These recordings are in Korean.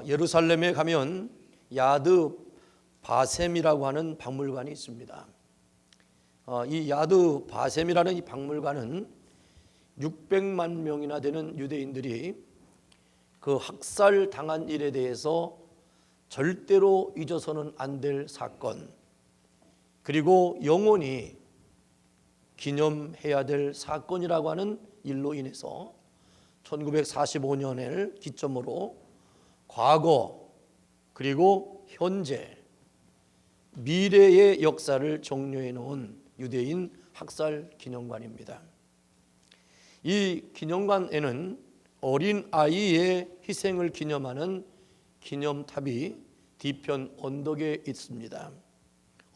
예루살렘에 가면 야드 바셈이라고 하는 박물관이 있습니다. 이 야드 바셈이라는 이 박물관은 600만 명이나 되는 유대인들이 그 학살당한 일에 대해서 절대로 잊어서는 안 될 사건, 그리고 영원히 기념해야 될 사건이라고 하는 일로 인해서 1945년을 기점으로 과거 그리고 현재 미래의 역사를 정리해 놓은 유대인 학살 기념관입니다. 이 기념관에는 어린 아이의 희생을 기념하는 기념탑이 뒤편 언덕에 있습니다.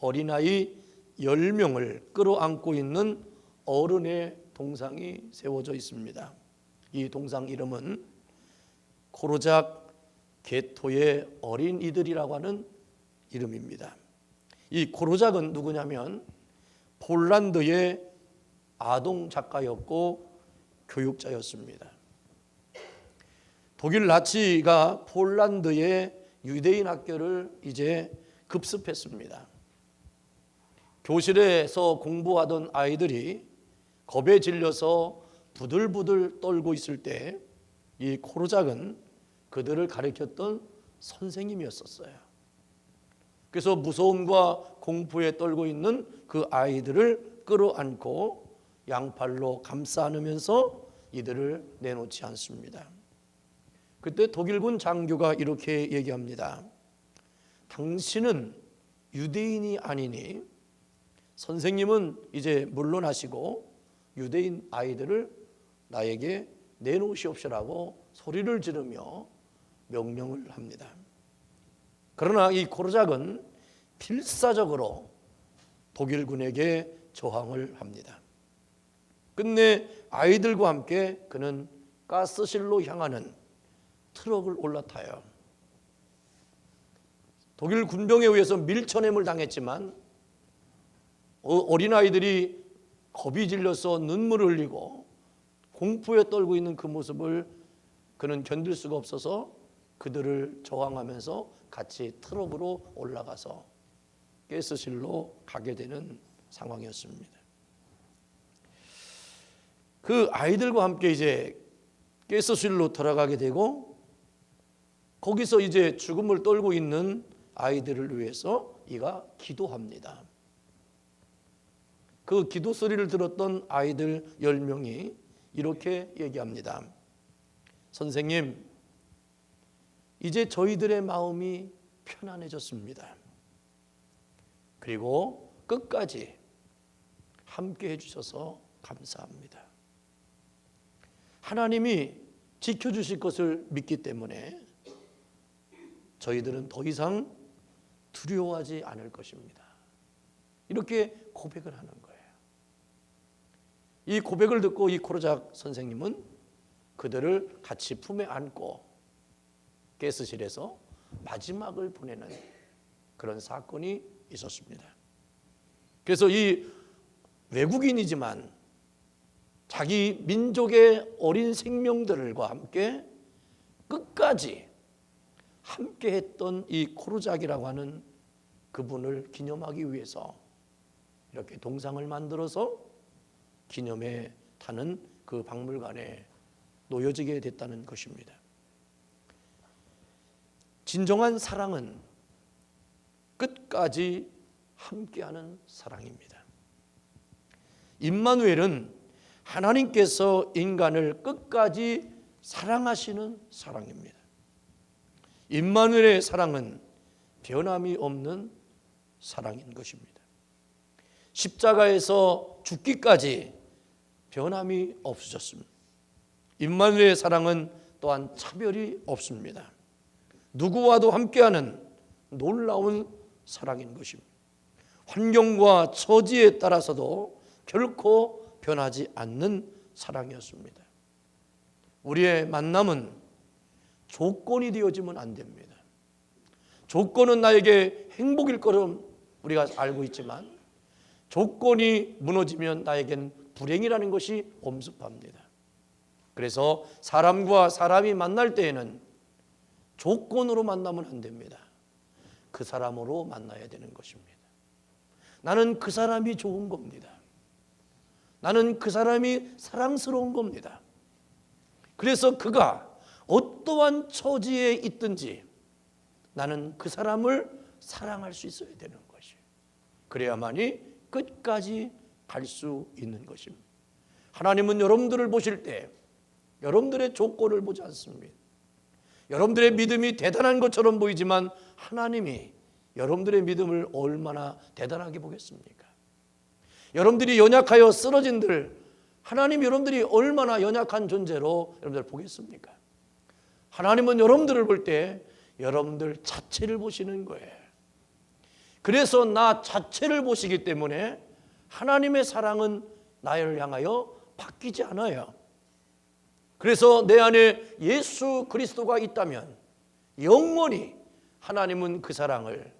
어린아이 10명을 끌어안고 있는 어른의 동상이 세워져 있습니다. 이 동상 이름은 코르작 게토의 어린이들이라고 하는 이름입니다. 이 코르작은 누구냐면 폴란드의 아동 작가였고 교육자였습니다. 독일 나치가 폴란드의 유대인 학교를 이제 급습했습니다. 교실에서 공부하던 아이들이 겁에 질려서 부들부들 떨고 있을 때 이 코르작은 그들을 가르쳤던 선생님이었어요. 그래서 무서움과 공포에 떨고 있는 그 아이들을 끌어안고 양팔로 감싸 안으면서 이들을 내놓지 않습니다. 그때 독일군 장교가 이렇게 얘기합니다. 당신은 유대인이 아니니 선생님은 이제 물러나시고 유대인 아이들을 나에게 내놓으시옵소라고 소리를 지르며 명령을 합니다. 그러나 이 코르작은 필사적으로 독일군에게 저항을 합니다. 끝내 아이들과 함께 그는 가스실로 향하는 트럭을 올라타요. 독일 군병에 의해서 밀쳐냄을 당했지만 어린아이들이 겁이 질려서 눈물을 흘리고 공포에 떨고 있는 그 모습을 그는 견딜 수가 없어서 그들을 저항하면서 같이 트럭으로 올라가서 가스실로 가게 되는 상황이었습니다. 그 아이들과 함께 이제 가스실로 들어가게 되고 거기서 이제 죽음을 떨고 있는 아이들을 위해서 이가 기도합니다. 그 기도 소리를 들었던 아이들 10명이 이렇게 얘기합니다. 선생님, 이제 저희들의 마음이 편안해졌습니다. 그리고 끝까지 함께 해주셔서 감사합니다. 하나님이 지켜주실 것을 믿기 때문에 저희들은 더 이상 두려워하지 않을 것입니다. 이렇게 고백을 하는 거예요. 이 고백을 듣고 이 코르작 선생님은 그들을 같이 품에 안고 가스실에서 마지막을 보내는 그런 사건이 있었습니다. 그래서 이 외국인이지만 자기 민족의 어린 생명들과 함께 끝까지 함께 했던 이 코르작이라고 하는 그분을 기념하기 위해서 이렇게 동상을 만들어서 기념에 타는 그 박물관에 놓여지게 됐다는 것입니다. 진정한 사랑은 끝까지 함께하는 사랑입니다. 임마누엘은 하나님께서 인간을 끝까지 사랑하시는 사랑입니다. 임마누엘의 사랑은 변함이 없는 사랑인 것입니다. 십자가에서 죽기까지 변함이 없으셨습니다. 임마누엘의 사랑은 또한 차별이 없습니다. 누구와도 함께하는 놀라운 사랑인 것입니다. 환경과 처지에 따라서도 결코 변하지 않는 사랑이었습니다. 우리의 만남은 조건이 되어지면 안 됩니다. 조건은 나에게 행복일 거로 우리가 알고 있지만 조건이 무너지면 나에겐 불행이라는 것이 엄습합니다. 그래서 사람과 사람이 만날 때에는 조건으로 만나면 안 됩니다. 그 사람으로 만나야 되는 것입니다. 나는 그 사람이 좋은 겁니다. 나는 그 사람이 사랑스러운 겁니다. 그래서 그가 어떠한 처지에 있든지 나는 그 사람을 사랑할 수 있어야 되는 것이에요. 그래야만이 끝까지 갈 수 있는 것입니다. 하나님은 여러분들을 보실 때 여러분들의 조건을 보지 않습니다. 여러분들의 믿음이 대단한 것처럼 보이지만 하나님이 여러분들의 믿음을 얼마나 대단하게 보겠습니까? 여러분들이 연약하여 쓰러진들 하나님 여러분들이 얼마나 연약한 존재로 여러분들 보겠습니까? 하나님은 여러분들을 볼 때 여러분들 자체를 보시는 거예요. 그래서 나 자체를 보시기 때문에 하나님의 사랑은 나를 향하여 바뀌지 않아요. 그래서 내 안에 예수 그리스도가 있다면 영원히 하나님은 그 사랑을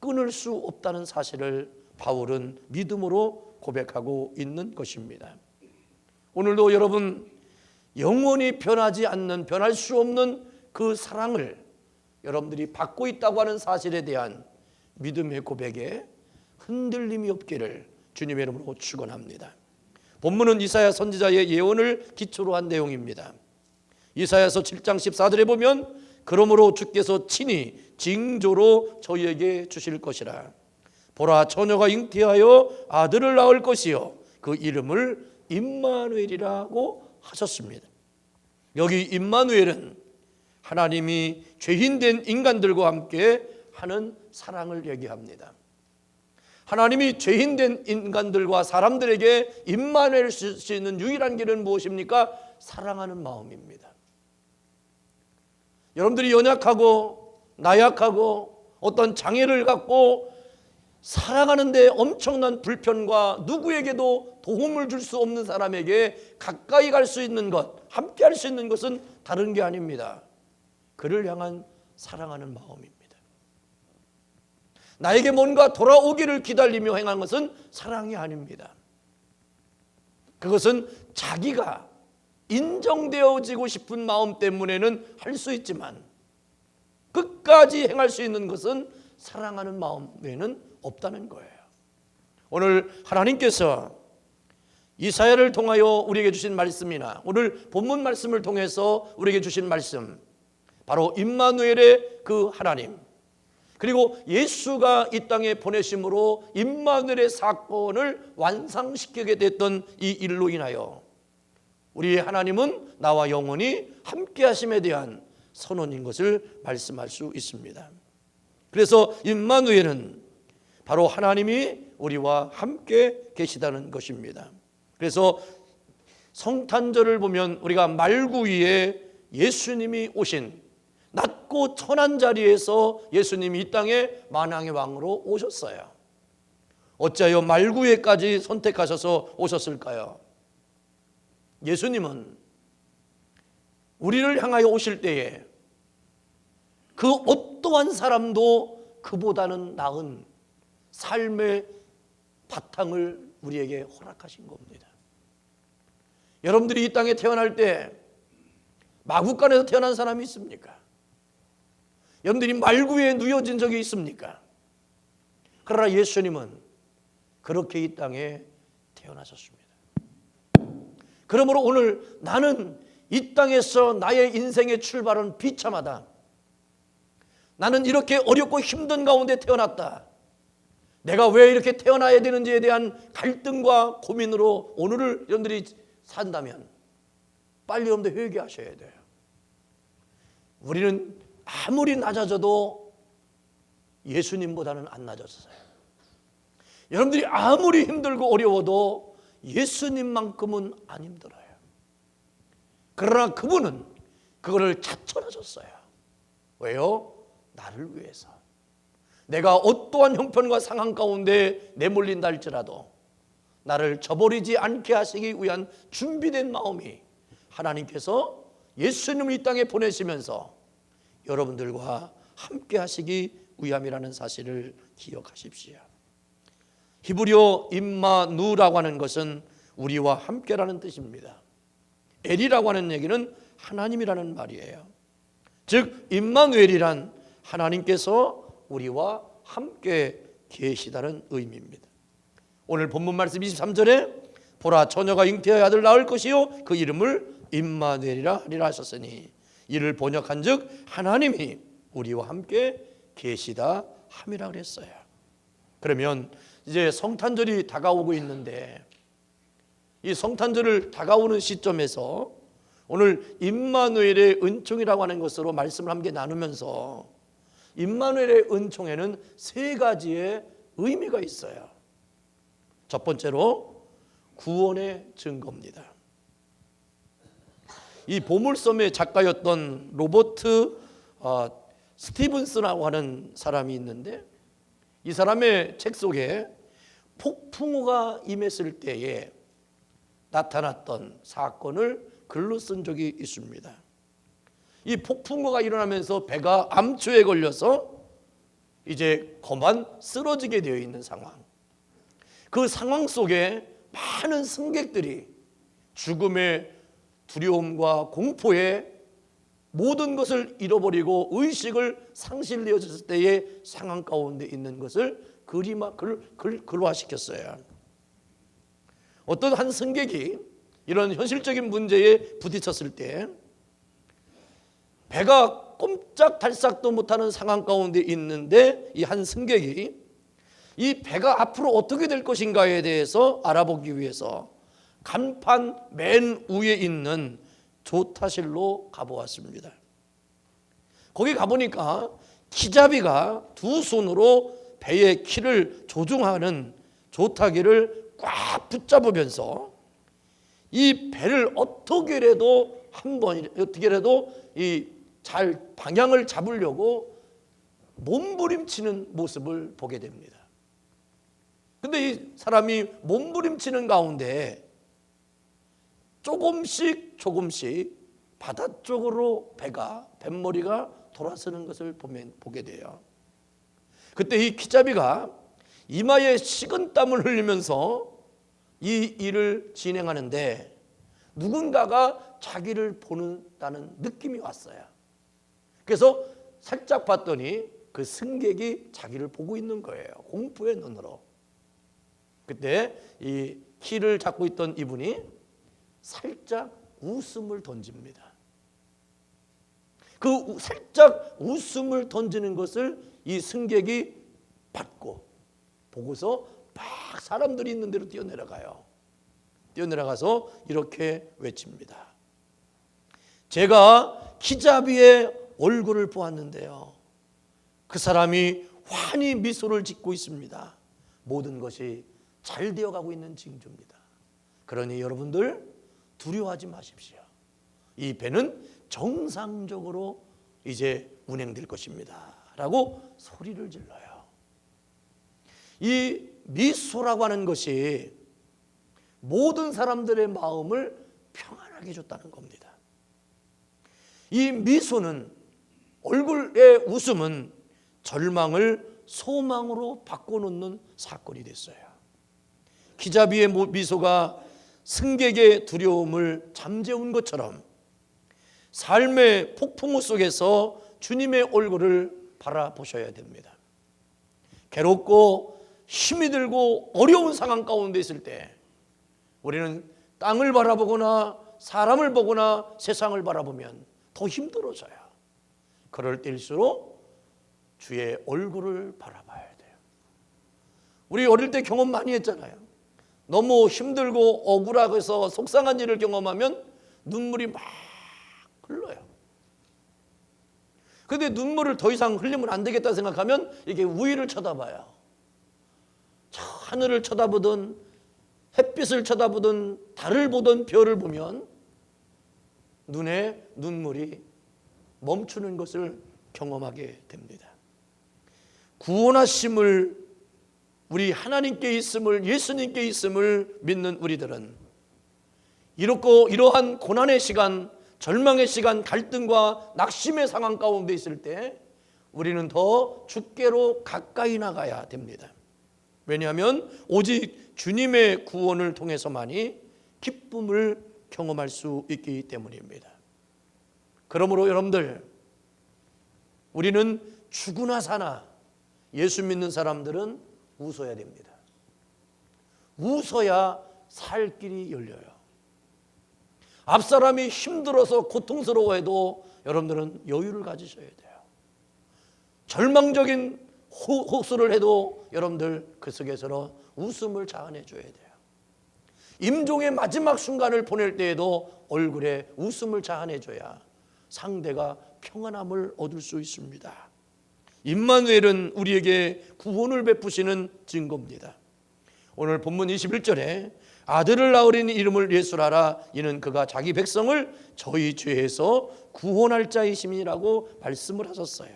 끊을 수 없다는 사실을 바울은 믿음으로 고백하고 있는 것입니다. 오늘도 여러분 영원히 변하지 않는, 변할 수 없는 그 사랑을 여러분들이 받고 있다고 하는 사실에 대한 믿음의 고백에 흔들림이 없기를 주님의 이름으로 축원합니다. 본문은 이사야 선지자의 예언을 기초로 한 내용입니다. 이사야서 7장 14절에 보면 그러므로 주께서 친히 징조로 저희에게 주실 것이라. 보라, 처녀가 잉태하여 아들을 낳을 것이요 그 이름을 임마누엘이라고 하셨습니다. 여기 임마누엘은 하나님이 죄인된 인간들과 함께 하는 사랑을 얘기합니다. 하나님이 죄인된 인간들과 사람들에게 임마누엘 수 있는 유일한 길은 무엇입니까? 사랑하는 마음입니다. 여러분들이 연약하고 나약하고 어떤 장애를 갖고 살아가는데 엄청난 불편과 누구에게도 도움을 줄 수 없는 사람에게 가까이 갈 수 있는 것, 함께 할 수 있는 것은 다른 게 아닙니다. 그를 향한 사랑하는 마음입니다. 나에게 뭔가 돌아오기를 기다리며 행한 것은 사랑이 아닙니다. 그것은 자기가 인정되어지고 싶은 마음 때문에는 할 수 있지만 끝까지 행할 수 있는 것은 사랑하는 마음에는 없다는 거예요. 오늘 하나님께서 이사야를 통하여 우리에게 주신 말씀이나 오늘 본문 말씀을 통해서 우리에게 주신 말씀, 바로 임마누엘의 그 하나님, 그리고 예수가 이 땅에 보내심으로 임마누엘의 사건을 완성시키게 됐던 이 일로 인하여 우리의 하나님은 나와 영원히 함께 하심에 대한 선언인 것을 말씀할 수 있습니다. 그래서 임마누엘은 바로 하나님이 우리와 함께 계시다는 것입니다. 그래서 성탄절을 보면 우리가 말구 위에 예수님이 오신, 낮고 천한 자리에서 예수님이 이 땅에 만왕의 왕으로 오셨어요. 어찌하여 말구 위에까지 선택하셔서 오셨을까요? 예수님은 우리를 향하여 오실 때에 그 어떠한 사람도 그보다는 나은 삶의 바탕을 우리에게 허락하신 겁니다. 여러분들이 이 땅에 태어날 때 마구간에서 태어난 사람이 있습니까? 여러분들이 말구에 누워진 적이 있습니까? 그러나 예수님은 그렇게 이 땅에 태어나셨습니다. 그러므로 오늘 나는 이 땅에서 나의 인생의 출발은 비참하다. 나는 이렇게 어렵고 힘든 가운데 태어났다. 내가 왜 이렇게 태어나야 되는지에 대한 갈등과 고민으로 오늘을 여러분들이 산다면 빨리 여러분들 회개하셔야 돼요. 우리는 아무리 낮아져도 예수님보다는 안 낮았어요. 여러분들이 아무리 힘들고 어려워도 예수님만큼은 안 힘들어요. 그러나 그분은 그거를 자천하셨어요. 왜요? 나를 위해서. 내가 어떠한 형편과 상황 가운데 내몰린다 할지라도 나를 저버리지 않게 하시기 위한 준비된 마음이 하나님께서 예수님을 이 땅에 보내시면서 여러분들과 함께 하시기 위함이라는 사실을 기억하십시오. 히브리어 임마누라고 하는 것은 우리와 함께라는 뜻입니다. 엘이라고 하는 얘기는 하나님이라는 말이에요. 즉 임마누엘이란 하나님께서 우리와 함께 계시다는 의미입니다. 오늘 본문 말씀 23절에 보라 처녀가 잉태하여 아들 낳을 것이요 그 이름을 임마누엘이라 하리라 하셨으니 이를 번역한즉 하나님이 우리와 함께 계시다 함이라 그랬어요. 그러면 이제 성탄절이 다가오고 있는데 이 성탄절을 다가오는 시점에서 오늘 임마누엘의 은총이라고 하는 것으로 말씀을 함께 나누면서 임마누엘의 은총에는 세 가지의 의미가 있어요. 첫 번째로 구원의 증거입니다. 이 보물섬의 작가였던 로버트 스티븐스라고 하는 사람이 있는데 이 사람의 책 속에 폭풍우가 임했을 때에 나타났던 사건을 글로 쓴 적이 있습니다. 이 폭풍우가 일어나면서 배가 암초에 걸려서 이제 거만 쓰러지게 되어 있는 상황. 그 상황 속에 많은 승객들이 죽음의 두려움과 공포에 모든 것을 잃어버리고 의식을 상실되어졌을 때의 상황 가운데 있는 것을 글화시켰어요. 어떤 한 승객이 이런 현실적인 문제에 부딪혔을 때 배가 꼼짝달싹도 못하는 상황 가운데 있는데 이 한 승객이 이 배가 앞으로 어떻게 될 것인가에 대해서 알아보기 위해서 간판 맨 위에 있는 조타실로 가보았습니다. 거기 가보니까 키잡이가 두 손으로 배의 키를 조종하는 조타기를 꽉 붙잡으면서 이 배를 어떻게라도 이 잘 방향을 잡으려고 몸부림치는 모습을 보게 됩니다. 근데 이 사람이 몸부림치는 가운데 조금씩 바다 쪽으로 뱃머리가 돌아서는 것을 보게 돼요. 그때 이 키잡이가 이마에 식은땀을 흘리면서 이 일을 진행하는데 누군가가 자기를 보는다는 느낌이 왔어요. 그래서 살짝 봤더니 그 승객이 자기를 보고 있는 거예요. 공포의 눈으로. 그때 이 키를 잡고 있던 이분이 살짝 웃음을 던집니다. 그 살짝 웃음을 던지는 것을 이 승객이 받고 보고서 막 사람들이 있는 데로 뛰어내려가요. 뛰어내려가서 이렇게 외칩니다. 제가 키잡이의 얼굴을 보았는데요. 그 사람이 환히 미소를 짓고 있습니다. 모든 것이 잘 되어가고 있는 징조입니다. 그러니 여러분들 두려워하지 마십시오. 이 배는 정상적으로 이제 운행될 것입니다. 라고 소리를 질러요. 이 미소라고 하는 것이 모든 사람들의 마음을 평안하게 해줬다는 겁니다. 이 미소는, 얼굴의 웃음은 절망을 소망으로 바꿔놓는 사건이 됐어요. 키잡이의 미소가 승객의 두려움을 잠재운 것처럼 삶의 폭풍우 속에서 주님의 얼굴을 바라보셔야 됩니다. 괴롭고 힘이 들고 어려운 상황 가운데 있을 때 우리는 땅을 바라보거나 사람을 보거나 세상을 바라보면 더 힘들어져요. 그럴 때일수록 주의 얼굴을 바라봐야 돼요. 우리 어릴 때 경험 많이 했잖아요. 너무 힘들고 억울하고 해서 속상한 일을 경험하면 눈물이 막 흘러요. 그런데 눈물을 더 이상 흘리면 안 되겠다 생각하면 이게 위를 쳐다봐요. 저 하늘을 쳐다보든 햇빛을 쳐다보든 달을 보든 별을 보면 눈에 눈물이 멈추는 것을 경험하게 됩니다. 구원하심을, 우리 하나님께 있음을, 예수님께 있음을 믿는 우리들은 이러한 고난의 시간, 절망의 시간, 갈등과 낙심의 상황 가운데 있을 때 우리는 더 주께로 가까이 나가야 됩니다. 왜냐하면 오직 주님의 구원을 통해서만이 기쁨을 경험할 수 있기 때문입니다. 그러므로 여러분들, 우리는 죽으나 사나 예수 믿는 사람들은 웃어야 됩니다. 웃어야 살 길이 열려요. 앞사람이 힘들어서 고통스러워해도 여러분들은 여유를 가지셔야 돼요. 절망적인 호소를 해도 여러분들 그 속에서 웃음을 자아내 줘야 돼요. 임종의 마지막 순간을 보낼 때에도 얼굴에 웃음을 자아내 줘야 상대가 평안함을 얻을 수 있습니다. 임마누엘은 우리에게 구원을 베푸시는 증거입니다. 오늘 본문 21절에 아들을 낳으리니 이름을 예수라라. 이는 그가 자기 백성을 저희 죄에서 구원할 자이심이라고 말씀을 하셨어요.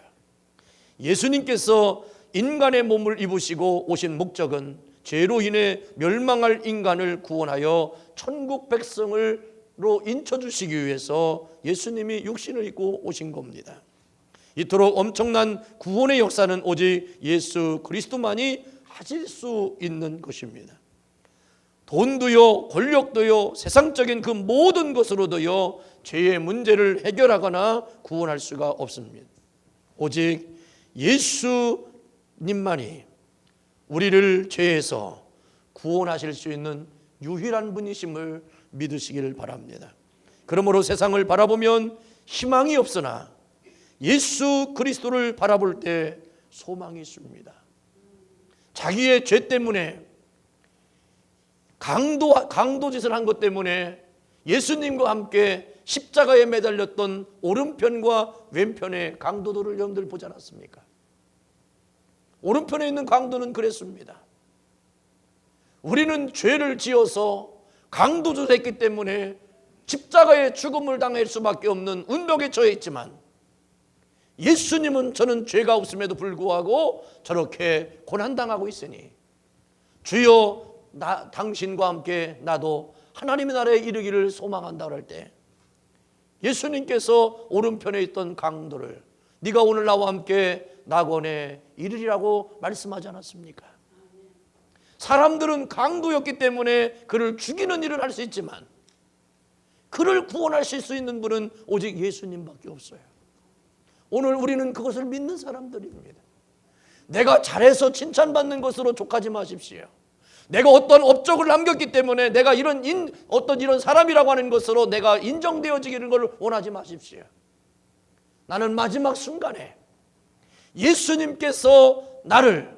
예수님께서 인간의 몸을 입으시고 오신 목적은 죄로 인해 멸망할 인간을 구원하여 천국 백성으로 인쳐주시기 위해서 예수님이 육신을 입고 오신 겁니다. 이토록 엄청난 구원의 역사는 오직 예수 그리스도만이 하실 수 있는 것입니다. 돈도요, 권력도요, 세상적인 그 모든 것으로도요, 죄의 문제를 해결하거나 구원할 수가 없습니다. 오직 예수님만이 우리를 죄에서 구원하실 수 있는 유일한 분이심을 믿으시길 바랍니다. 그러므로 세상을 바라보면 희망이 없으나 예수 그리스도를 바라볼 때 소망이 있습니다. 자기의 죄 때문에 강도짓을 한 것 때문에 예수님과 함께 십자가에 매달렸던 오른편과 왼편의 강도들을 여러분들 보지 않았습니까? 오른편에 있는 강도는 그랬습니다. 우리는 죄를 지어서 강도짓했기 때문에 십자가의 죽음을 당할 수밖에 없는 운명에 처해 있지만 예수님은 저는 죄가 없음에도 불구하고 저렇게 고난당하고 있으니 주여 당신과 함께 나도 하나님의 나라에 이르기를 소망한다 그럴 때 예수님께서 오른편에 있던 강도를 네가 오늘 나와 함께 낙원에 이르리라고 말씀하지 않았습니까? 사람들은 강도였기 때문에 그를 죽이는 일을 할 수 있지만 그를 구원하실 수 있는 분은 오직 예수님밖에 없어요. 오늘 우리는 그것을 믿는 사람들입니다. 내가 잘해서 칭찬받는 것으로 족하지 마십시오. 내가 어떤 업적을 남겼기 때문에 내가 이런 사람이라고 하는 것으로 내가 인정되어지기를 걸 원하지 마십시오. 나는 마지막 순간에 예수님께서 나를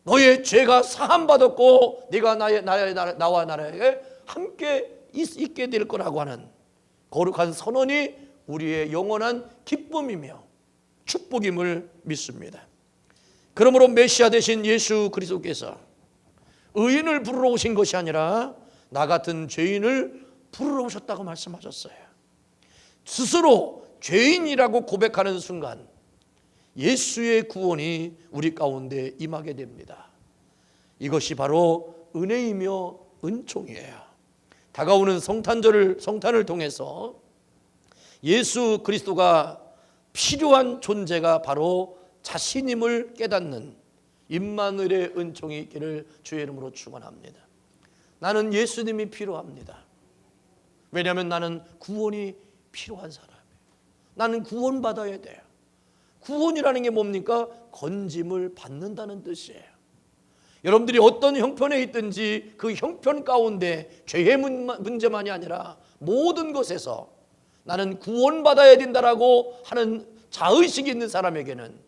너의 죄가 사함받았고 네가 나와 나라에 함께 있게 될 거라고 하는 거룩한 선언이 우리의 영원한 기쁨이며 축복임을 믿습니다. 그러므로 메시아 되신 예수 그리스도께서 의인을 부르러 오신 것이 아니라 나 같은 죄인을 부르러 오셨다고 말씀하셨어요. 스스로 죄인이라고 고백하는 순간 예수의 구원이 우리 가운데 임하게 됩니다. 이것이 바로 은혜이며 은총이에요. 다가오는 성탄을 통해서 예수 그리스도가 필요한 존재가 바로 자신임을 깨닫는 임마누엘의 은총이 있기를 주의 이름으로 축원합니다. 나는 예수님이 필요합니다. 왜냐하면 나는 구원이 필요한 사람이에요. 나는 구원받아야 돼요. 구원이라는 게 뭡니까? 건짐을 받는다는 뜻이에요. 여러분들이 어떤 형편에 있든지 그 형편 가운데 죄의 문제만이 아니라 모든 것에서 나는 구원받아야 된다라고 하는 자의식이 있는 사람에게는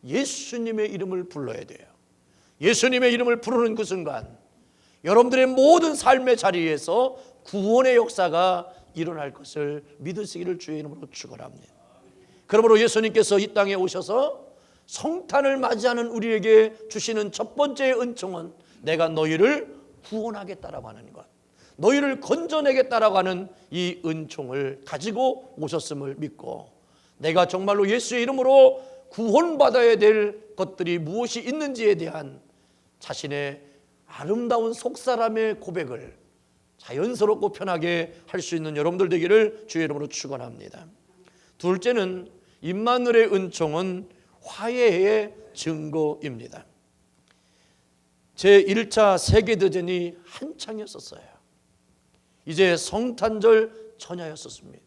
예수님의 이름을 불러야 돼요. 예수님의 이름을 부르는 그 순간 여러분들의 모든 삶의 자리에서 구원의 역사가 일어날 것을 믿으시기를 주의 이름으로 축원합니다. 그러므로 예수님께서 이 땅에 오셔서 성탄을 맞이하는 우리에게 주시는 첫 번째 은총은 내가 너희를 구원하겠다라고 하는 것, 너희를 건져내겠다라고 하는 이 은총을 가지고 오셨음을 믿고 내가 정말로 예수의 이름으로 구원받아야 될 것들이 무엇이 있는지에 대한 자신의 아름다운 속사람의 고백을 자연스럽고 편하게 할 수 있는 여러분들 되기를 주의 이름으로 축원합니다. 둘째는 임마누엘의 은총은 화해의 증거입니다. 제1차 세계대전이 한창이었었어요. 이제 성탄절 전야였었습니다.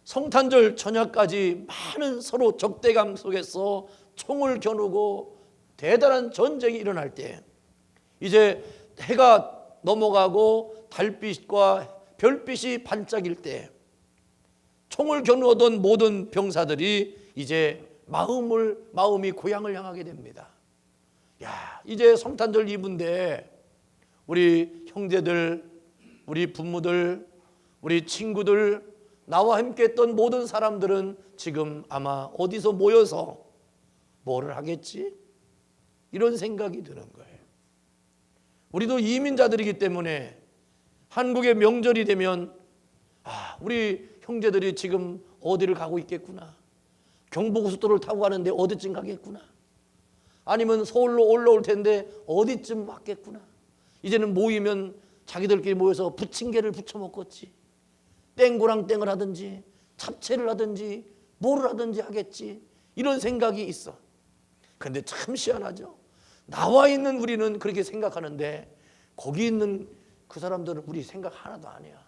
성탄절 전야까지 많은 서로 적대감 속에서 총을 겨누고 대단한 전쟁이 일어날 때, 이제 해가 넘어가고 달빛과 별빛이 반짝일 때 총을 겨누었던 모든 병사들이 이제 마음이 고향을 향하게 됩니다. 야, 이제 성탄절 이브인데 우리 형제들, 우리 부모들, 우리 친구들, 나와 함께 했던 모든 사람들은 지금 아마 어디서 모여서 뭐를 하겠지? 이런 생각이 드는 거예요. 우리도 이민자들이기 때문에 한국의 명절이 되면 우리 형제들이 지금 어디를 가고 있겠구나, 경부고속도로를 타고 가는데 어디쯤 가겠구나, 아니면 서울로 올라올 텐데 어디쯤 왔겠구나, 이제는 모이면 자기들끼리 모여서 부침개를 부쳐 먹겠지, 땡고랑 땡을 하든지 잡채를 하든지 뭐를 하든지 하겠지, 이런 생각이 있어. 그런데 참 희한하죠. 나와 있는 우리는 그렇게 생각하는데 거기 있는 그 사람들은 우리 생각 하나도 아니야.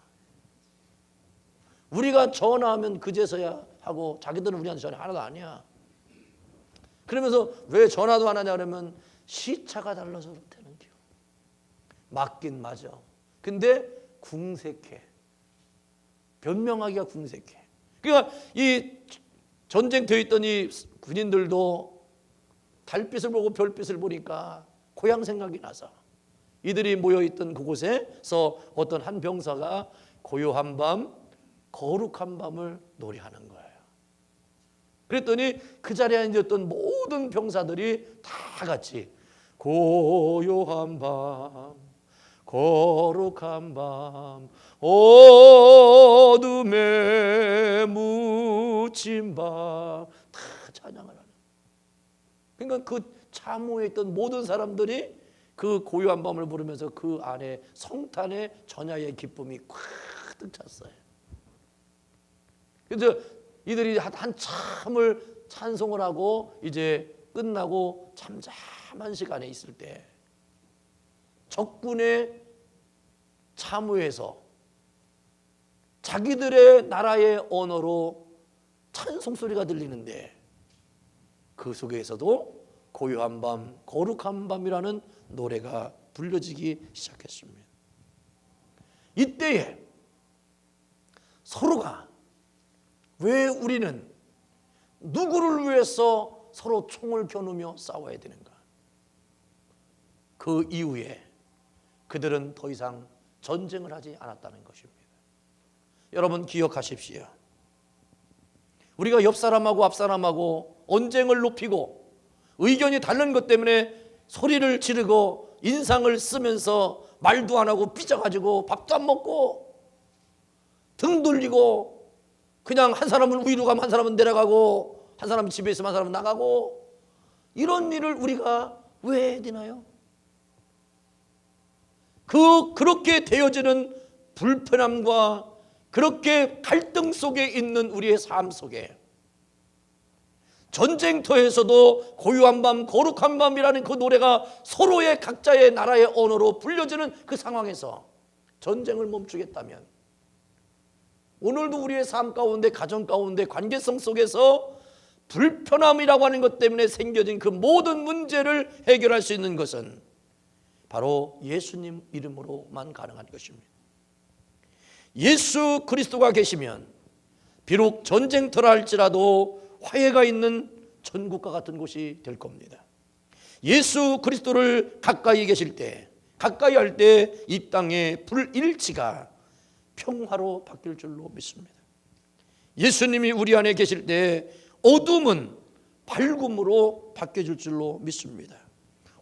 우리가 전화하면 그제서야 하고 자기들은 우리한테 전화 하나도 아니야. 그러면서 왜 전화도 안 하냐 그러면 시차가 달라서 그렇다는 겨. 맞긴 맞아. 근데 궁색해. 변명하기가 궁색해. 그러니까 이 전쟁터에 있던 이 군인들도 달빛을 보고 별빛을 보니까 고향 생각이 나서 이들이 모여있던 그곳에서 어떤 한 병사가 고요한 밤, 거룩한 밤을 노래하는 거예요. 그랬더니 그 자리에 앉았던 모든 병사들이 다 같이 고요한 밤, 거룩한 밤, 어둠에 묻힌 밤, 다 찬양을 하는. 그러니까 그 참호에 있던 모든 사람들이 그 고요한 밤을 부르면서 그 안에 성탄의 전야의 기쁨이 가득 찼어요. 그래서 이들이 한참을 찬송을 하고 이제 끝나고 잠잠한 시간에 있을 때 적군의 참호에서 자기들의 나라의 언어로 찬송 소리가 들리는데 그 속에서도 고요한 밤, 거룩한 밤이라는 노래가 불려지기 시작했습니다. 이때에 서로가 왜 우리는 누구를 위해서 서로 총을 겨누며 싸워야 되는가? 그 이후에 그들은 더 이상 전쟁을 하지 않았다는 것입니다. 여러분 기억하십시오. 우리가 옆 사람하고 앞 사람하고 언쟁을 높이고 의견이 다른 것 때문에 소리를 지르고 인상을 쓰면서 말도 안 하고 삐져가지고 밥도 안 먹고 등 돌리고 그냥 한 사람은 위로 가면 한 사람은 내려가고 한 사람은 집에 있으면 한 사람은 나가고 이런 일을 우리가 왜 해야 되나요? 그렇게 되어지는 불편함과 그렇게 갈등 속에 있는 우리의 삶 속에 전쟁터에서도 고요한 밤, 거룩한 밤이라는 그 노래가 서로의 각자의 나라의 언어로 불려지는 그 상황에서 전쟁을 멈추겠다면 오늘도 우리의 삶 가운데, 가정 가운데, 관계성 속에서 불편함이라고 하는 것 때문에 생겨진 그 모든 문제를 해결할 수 있는 것은 바로 예수님 이름으로만 가능한 것입니다. 예수 그리스도가 계시면 비록 전쟁터라 할지라도 화해가 있는 전국과 같은 곳이 될 겁니다. 예수 그리스도를 가까이 계실 때, 가까이 할 때 이 땅의 불일치가 평화로 바뀔 줄로 믿습니다. 예수님이 우리 안에 계실 때 어둠은 밝음으로 바뀌어질 줄로 믿습니다.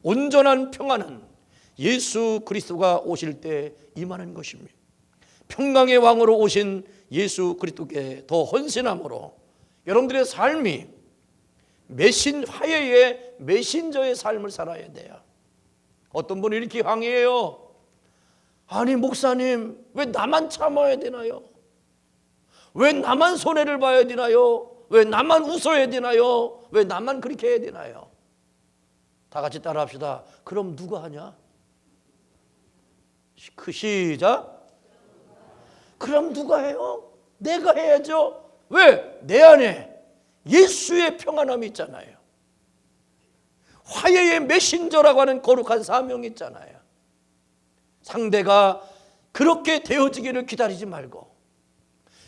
온전한 평화는 예수 그리스도가 오실 때 임하는 것입니다. 평강의 왕으로 오신 예수 그리스도께 더 헌신함으로 여러분들의 삶이 화해의 메신저의 삶을 살아야 돼요. 어떤 분이 이렇게 항의해요. 아니 목사님, 왜 나만 참아야 되나요? 왜 나만 손해를 봐야 되나요? 왜 나만 웃어야 되나요? 왜 나만 그렇게 해야 되나요? 다 같이 따라 합시다. 그럼 누가 하냐? 시작. 그럼 누가 해요? 내가 해야죠. 왜? 내 안에 예수의 평안함이 있잖아요. 화해의 메신저라고 하는 거룩한 사명이 있잖아요. 상대가 그렇게 되어지기를 기다리지 말고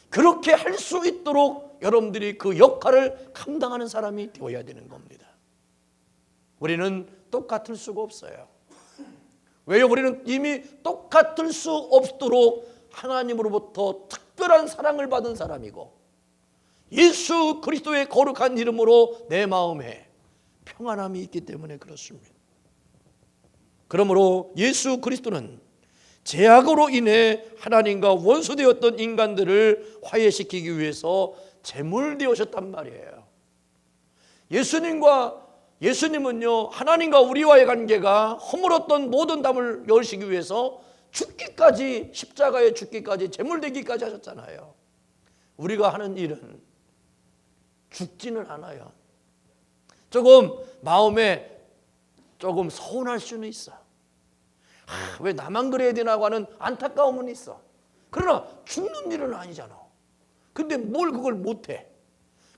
그렇게 할 수 있도록 여러분들이 그 역할을 감당하는 사람이 되어야 되는 겁니다. 우리는 똑같을 수가 없어요. 왜요? 우리는 이미 똑같을 수 없도록 하나님으로부터 특별한 사랑을 받은 사람이고 예수 그리스도의 거룩한 이름으로 내 마음에 평안함이 있기 때문에 그렇습니다. 그러므로 예수 그리스도는 죄악으로 인해 하나님과 원수되었던 인간들을 화해시키기 위해서 제물되어셨단 말이에요. 예수님은요, 하나님과 우리와의 관계가 허물었던 모든 담을 열시기 위해서 죽기까지, 십자가에 죽기까지, 제물되기까지 하셨잖아요. 우리가 하는 일은 죽지는 않아요. 조금 마음에 조금 서운할 수는 있어. 왜 나만 그래야 되나고 하는 안타까움은 있어. 그러나 죽는 일은 아니잖아. 근데 뭘 그걸 못해?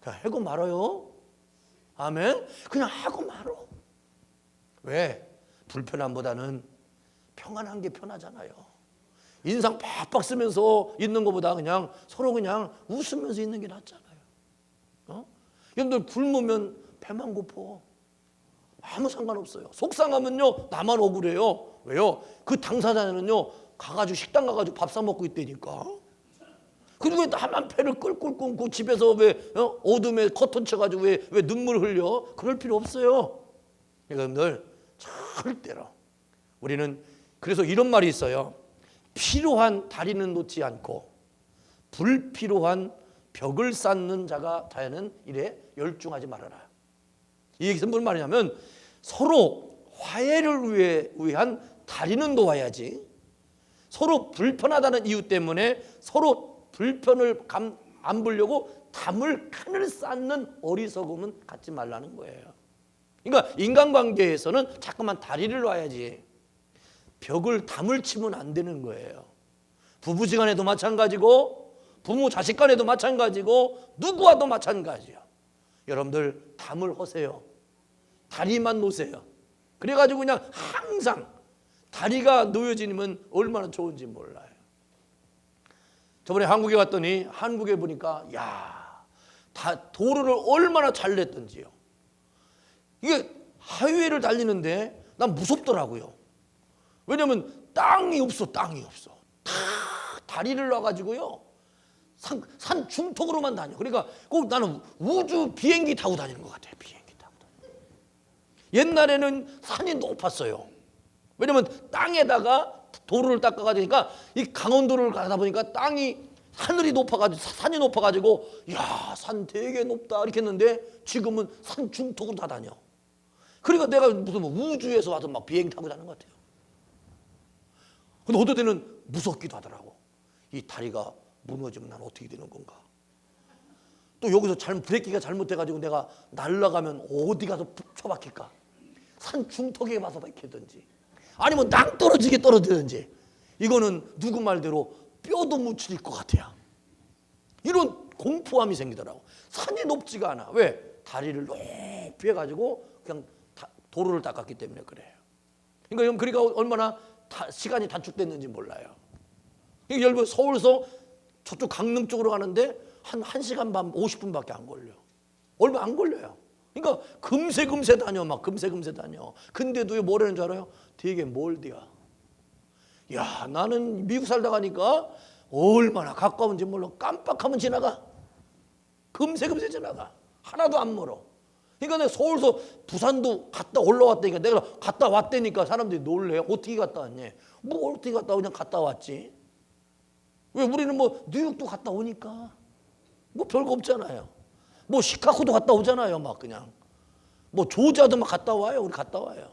그냥 하고 말아요. 아멘. 그냥 하고 말어. 왜? 불편함보다는 평안한 게 편하잖아요. 인상 팍팍 쓰면서 있는 것보다 그냥 서로 그냥 웃으면서 있는 게 낫잖아요. 여러분들 굶으면 배만 고파. 아무 상관없어요. 속상하면요 나만 억울해요. 왜요? 그 당사자는요 가가지고 식당 가가지고 밥 사 먹고 있다니까. 근데 왜 나만 배를 꿀꿀 끓고 집에서 왜 어둠에 커튼 쳐가지고 왜 눈물 흘려? 그럴 필요 없어요. 여러분들 절대로 우리는 그래서 이런 말이 있어요. 필요한 다리는 놓지 않고 불필요한 벽을 쌓는 자가 자는 일에 열중하지 말아라. 이게 무슨 말이냐면 서로 화해를 위한 다리는 놓아야지 서로 불편하다는 이유 때문에 서로 불편을 안 보려고 칸을 쌓는 어리석음은 갖지 말라는 거예요. 그러니까 인간관계에서는 자꾸만 다리를 놔야지 담을 치면 안 되는 거예요. 부부지간에도 마찬가지고 부모 자식 간에도 마찬가지고 누구와도 마찬가지예요. 여러분들 담을 허세요. 다리만 놓으세요. 그래가지고 그냥 항상 다리가 놓여지면 얼마나 좋은지 몰라요. 저번에 한국에 갔더니 한국에 보니까 도로를 얼마나 잘 냈던지요. 이게 하이웨이를 달리는데 난 무섭더라고요. 왜냐면 땅이 없어. 다 다리를 놔가지고요. 산 중턱으로만 다녀. 그러니까 꼭 나는 우주 비행기 타고 다니는 것 같아요. 비행기 타고 다니는. 옛날에는 산이 높았어요. 왜냐면 땅에다가 도로를 닦아가지니까 이 강원도를 가다 보니까 산이 높아가지고 산 되게 높다 이렇게 했는데 지금은 산 중턱으로 다 다녀. 그러니까 내가 무슨 우주에서 와서 막 비행기 타고 다니는 것 같아요. 근데 어떨 때는 무섭기도 하더라고. 이 다리가 무너지면 난 어떻게 되는 건가? 또 여기서 브레이크가 잘못돼가지고 내가 날아가면 어디 가서 처박힐까? 산 중턱에 와서 박히든지 아니면 낭떠러지게 떨어지든지 이거는 누구 말대로 뼈도 묻힐 것 같아요. 이런 공포함이 생기더라고. 산이 높지가 않아. 왜? 다리를 높이 해가지고 그냥 도로를 닦았기 때문에 그래요. 그러니까 얼마나 시간이 단축됐는지 몰라요. 여러분 서울에서 저쪽 강릉 쪽으로 가는데 한 1시간 반 50분밖에 안 걸려. 얼마 안 걸려요. 그러니까 금세 다녀. 근데도 뭐라는 줄 알아요? 되게 멀디야. 나는 미국 살다 가니까 얼마나 가까운지 몰라. 깜빡하면 지나가. 금세 지나가. 하나도 안 멀어. 그러니까 내가 서울에서 부산도 갔다 올라왔다니까 내가 갔다 왔다니까 사람들이 놀래요. 어떻게 갔다 왔니? 뭐 어떻게 갔다 그냥 갔다 왔지. 왜 우리는 뉴욕도 갔다 오니까 별거 없잖아요. 시카고도 갔다 오잖아요. 막 그냥 조지아도 막 갔다 와요. 우리 갔다 와요.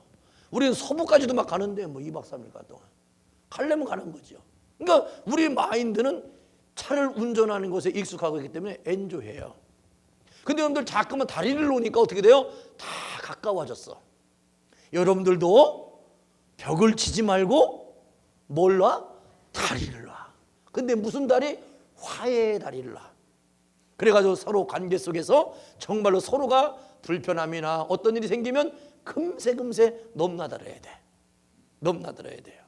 우리는 서부까지도 막 가는데 2박 3일 갔다 와요. 가려면 가는 거죠. 그러니까 우리 마인드는 차를 운전하는 것에 익숙하고 있기 때문에 엔조해요. 근데 여러분들 자꾸만 다리를 놓으니까 어떻게 돼요? 다 가까워졌어. 여러분들도 벽을 치지 말고 다리를 놔. 근데 무슨 다리? 화해의 다리를 놔. 그래가지고 서로 관계 속에서 정말로 서로가 불편함이나 어떤 일이 생기면 금세 넘나들어야 돼. 넘나들어야 돼요.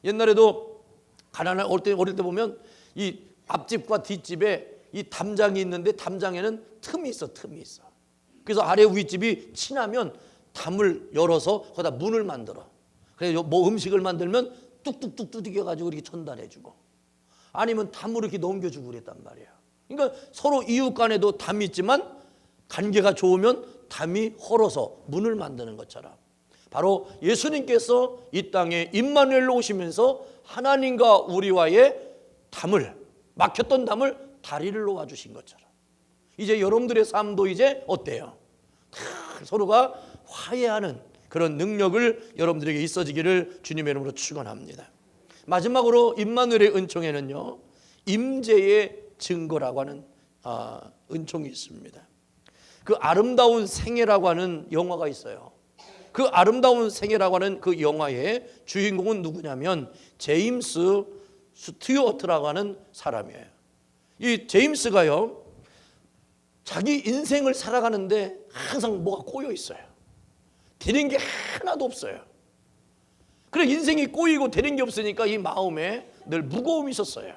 옛날에도 가난한 어릴 때 보면 이 앞집과 뒷집에 이 담장이 있는데 담장에는 틈이 있어. 그래서 아래 윗집이 친하면 담을 열어서 거기다 문을 만들어. 그래서 뭐 음식을 만들면 뚝뚝뚝 두들겨가지고 이렇게 전달해주고, 아니면 담으로 이렇게 넘겨주고 그랬단 말이야. 그러니까 서로 이웃 간에도 담이 있지만 관계가 좋으면 담이 헐어서 문을 만드는 것처럼, 바로 예수님께서 이 땅에 임마누엘로 오시면서 하나님과 우리와의 담을, 막혔던 담을 다리를 놓아주신 것처럼, 이제 여러분들의 삶도 이제 어때요? 서로가 화해하는 그런 능력을 여러분들에게 있어지기를 주님의 이름으로 축원합니다. 마지막으로 임마누엘의 은총에는요, 임재의 증거라고 하는 은총이 있습니다. 그 아름다운 생애라고 하는 영화가 있어요. 그 아름다운 생애라고 하는 그 영화의 주인공은 누구냐면 제임스 스튜어트라고 하는 사람이에요. 이 제임스가요, 자기 인생을 살아가는데 항상 뭐가 꼬여 있어요. 되는 게 하나도 없어요. 그래, 인생이 꼬이고 되는 게 없으니까 이 마음에 늘 무거움이 있었어요.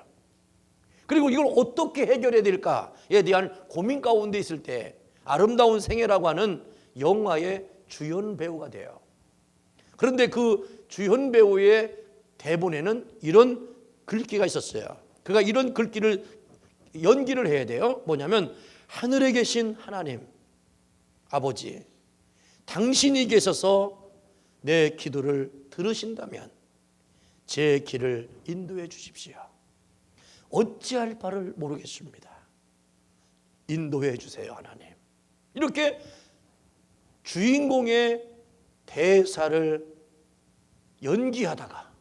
그리고 이걸 어떻게 해결해야 될까에 대한 고민 가운데 있을 때 아름다운 생애라고 하는 영화의 주연 배우가 돼요. 그런데 그 주연 배우의 대본에는 이런 글귀가 있었어요. 그가 이런 글귀를 연기를 해야 돼요. 뭐냐면, 하늘에 계신 하나님 아버지, 당신이 계셔서 내 기도를 들으신다면 제 길을 인도해 주십시오. 어찌할 바를 모르겠습니다. 인도해 주세요, 하나님. 이렇게 주인공의 대사를 연기하다가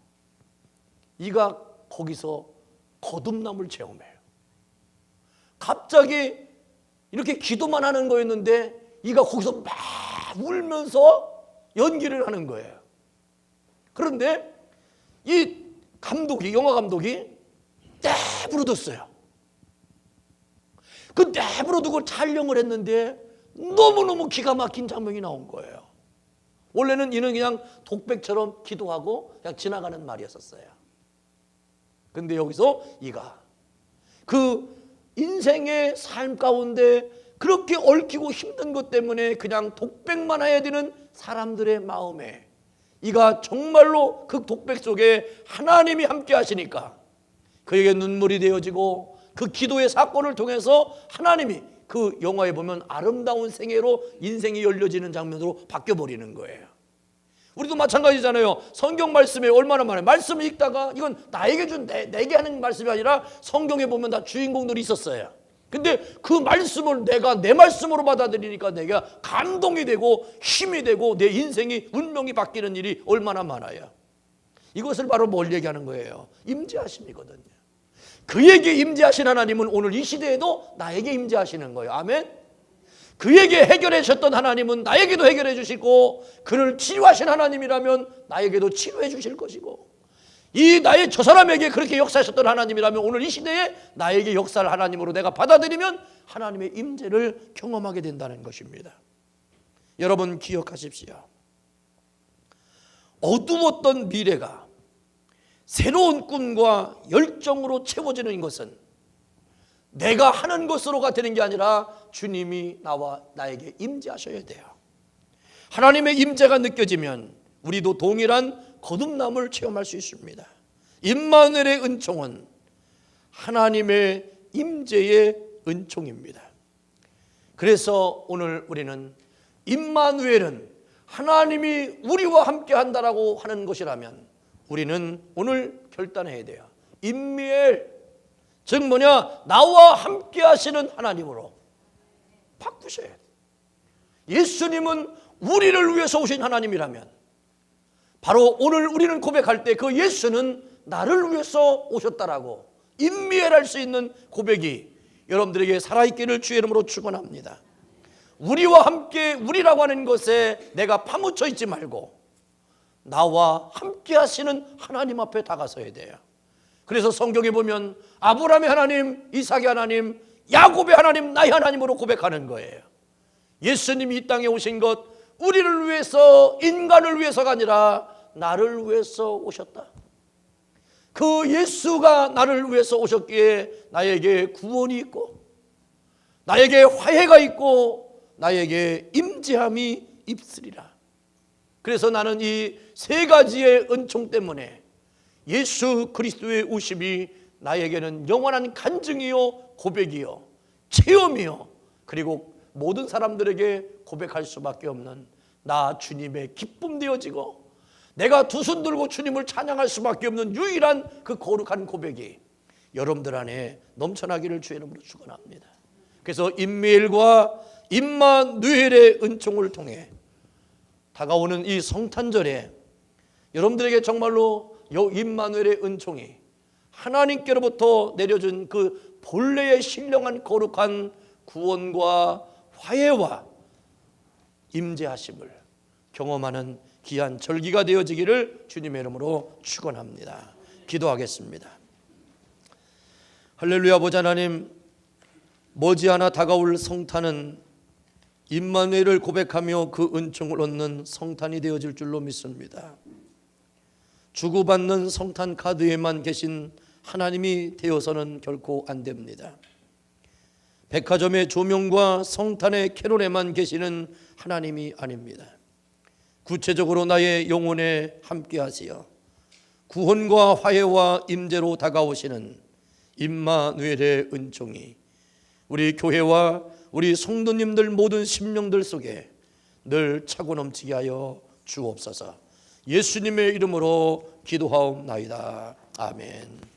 이가 거기서 거듭남을 체험해요. 갑자기 이렇게 기도만 하는 거였는데 이가 거기서 막 울면서 연기를 하는 거예요. 그런데 이 감독이, 영화 감독이 내버려뒀어요. 그 내버려두고 촬영을 했는데 너무너무 기가 막힌 장면이 나온 거예요. 원래는 이는 그냥 독백처럼 기도하고 그냥 지나가는 말이었었어요. 근데 여기서 이가 그 인생의 삶 가운데 그렇게 얽히고 힘든 것 때문에 그냥 독백만 해야 되는 사람들의 마음에 이가 정말로 그 독백 속에 하나님이 함께 하시니까 그에게 눈물이 되어지고, 그 기도의 사건을 통해서 하나님이 그 영화에 보면 아름다운 생애로 인생이 열려지는 장면으로 바뀌어버리는 거예요. 우리도 마찬가지잖아요. 성경 말씀에 얼마나 많아요. 말씀을 읽다가 이건 나에게 준 내게 하는 말씀이 아니라 성경에 보면 다 주인공들이 있었어요. 근데 그 말씀을 내가 내 말씀으로 받아들이니까 내가 감동이 되고 힘이 되고 내 인생이 운명이 바뀌는 일이 얼마나 많아요. 이것을 바로 뭘 얘기하는 거예요? 임재하심이거든요. 그에게 임재하신 하나님은 오늘 이 시대에도 나에게 임재하시는 거예요. 아멘. 그에게 해결해 주셨던 하나님은 나에게도 해결해 주시고, 그를 치유하신 하나님이라면 나에게도 치유해 주실 것이고, 이 나의 저 사람에게 그렇게 역사하셨던 하나님이라면 오늘 이 시대에 나에게 역사를 하나님으로 내가 받아들이면 하나님의 임재를 경험하게 된다는 것입니다. 여러분 기억하십시오. 어두웠던 미래가 새로운 꿈과 열정으로 채워지는 것은 내가 하는 것으로가 되는 게 아니라 주님이 나와 나에게 임재하셔야 돼요. 하나님의 임재가 느껴지면 우리도 동일한 거듭남을 체험할 수 있습니다. 임마누엘의 은총은 하나님의 임재의 은총입니다. 그래서 오늘 우리는 임마누엘은 하나님이 우리와 함께 한다라고 하는 것이라면 우리는 오늘 결단해야 돼요. 임미엘, 즉 뭐냐, 나와 함께 하시는 하나님으로 바꾸셔야 돼요. 예수님은 우리를 위해서 오신 하나님이라면 바로 오늘 우리는 고백할 때 그 예수는 나를 위해서 오셨다라고 임미엘할 수 있는 고백이 여러분들에게 살아있기를 주의 이름으로 축원합니다. 우리와 함께, 우리라고 하는 것에 내가 파묻혀 있지 말고 나와 함께 하시는 하나님 앞에 다가서야 돼요. 그래서 성경에 보면 아브라함의 하나님, 이삭의 하나님, 야곱의 하나님, 나의 하나님으로 고백하는 거예요. 예수님이 이 땅에 오신 것 우리를 위해서, 인간을 위해서가 아니라 나를 위해서 오셨다. 그 예수가 나를 위해서 오셨기에 나에게 구원이 있고, 나에게 화해가 있고, 나에게 임재함이 있으리라. 그래서 나는 이 세 가지의 은총 때문에 예수 그리스도의 오심이 나에게는 영원한 간증이요, 고백이요, 체험이요, 그리고 모든 사람들에게 고백할 수밖에 없는 나 주님의 기쁨 되어지고, 내가 두 손 들고 주님을 찬양할 수밖에 없는 유일한 그 거룩한 고백이 여러분들 안에 넘쳐나기를 주의 이름으로 축원합니다. 그래서 임마엘과 임마누엘의 은총을 통해 다가오는 이 성탄절에 여러분들에게 정말로 임마누엘의 은총이 하나님께로부터 내려준 그 본래의 신령한 거룩한 구원과 화해와 임재하심을 경험하는 귀한 절기가 되어지기를 주님의 이름으로 축원합니다. 기도하겠습니다. 할렐루야. 보좌 하나님, 머지않아 다가올 성탄은 임마누엘을 고백하며 그 은총을 얻는 성탄이 되어질 줄로 믿습니다. 주고받는 성탄 카드에만 계신 하나님이 되어서는 결코 안 됩니다. 백화점의 조명과 성탄의 캐롤에만 계시는 하나님이 아닙니다. 구체적으로 나의 영혼에 함께 하시어 구원과 화해와 임재로 다가오시는 임마누엘의 은총이 우리 교회와 우리 성도님들 모든 심령들 속에 늘 차고 넘치게 하여 주옵소서. 예수님의 이름으로 기도하옵나이다. 아멘.